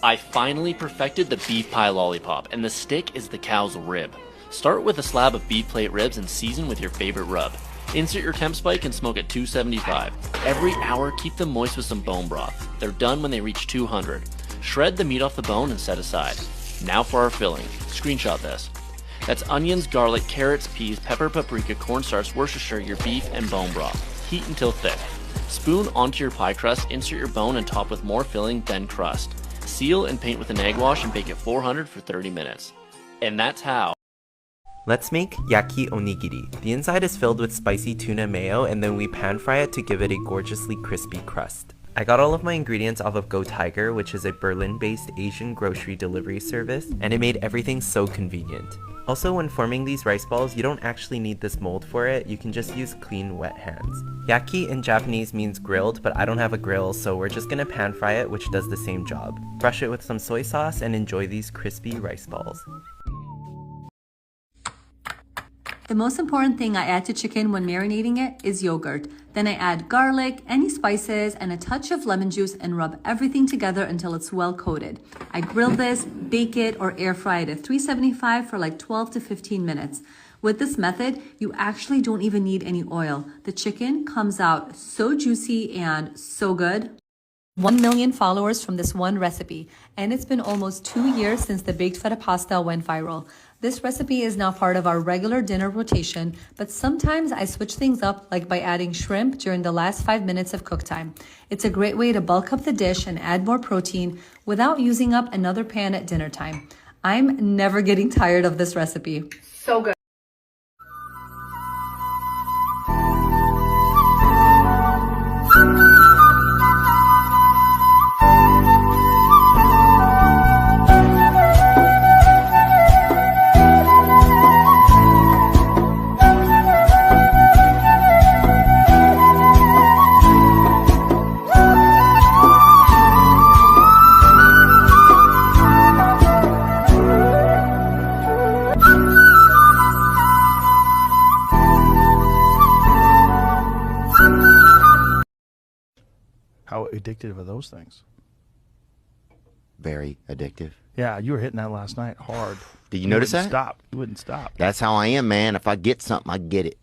I finally perfected the beef pie lollipop, and the stick is the cow's rib. Start with a slab of beef plate ribs and season with your favorite rub. Insert your temp spike and smoke at 275. Every hour, keep them moist with some bone broth. They're done when they reach 200. Shred the meat off the bone and set aside. Now for our filling. Screenshot this. That's onions, garlic, carrots, peas, pepper, paprika, cornstarch, Worcestershire, your beef, and bone broth. Heat until thick. Spoon onto your pie crust, insert your bone and top with more filling, then crust. Seal and paint with an egg wash and bake at 400 for 30 minutes. And that's how. Let's make yaki onigiri. The inside is filled with spicy tuna mayo, and then we pan fry it to give it a gorgeously crispy crust. I got all of my ingredients off of Go Tiger, which is a Berlin-based Asian grocery delivery service, and it made everything so convenient. Also, when forming these rice balls, you don't actually need this mold for it, you can just use clean, wet hands. Yaki in Japanese means grilled, but I don't have a grill, so we're just gonna pan fry it, which does the same job. Brush it with some soy sauce and enjoy these crispy rice balls. The most important thing I add to chicken when marinating it is yogurt. Then I add garlic, any spices, and a touch of lemon juice and rub everything together until it's well coated. I grill this, bake it, or air fry it at 375 for like 12 to 15 minutes. With this method, you actually don't even need any oil. The chicken comes out so juicy and so good. 1 million followers from this one recipe, and it's been almost 2 years since the baked feta pasta went viral. This recipe is now part of our regular dinner rotation, but sometimes I switch things up, like by adding shrimp during the last 5 minutes of cook time. It's a great way to bulk up the dish and add more protein without using up another pan at dinner time. I'm never getting tired of this recipe. So good. How addictive are those things? Very addictive. Yeah, you were hitting that last night hard. Did you notice that? Stop. You wouldn't stop. That's how I am, man. If I get something, I get it.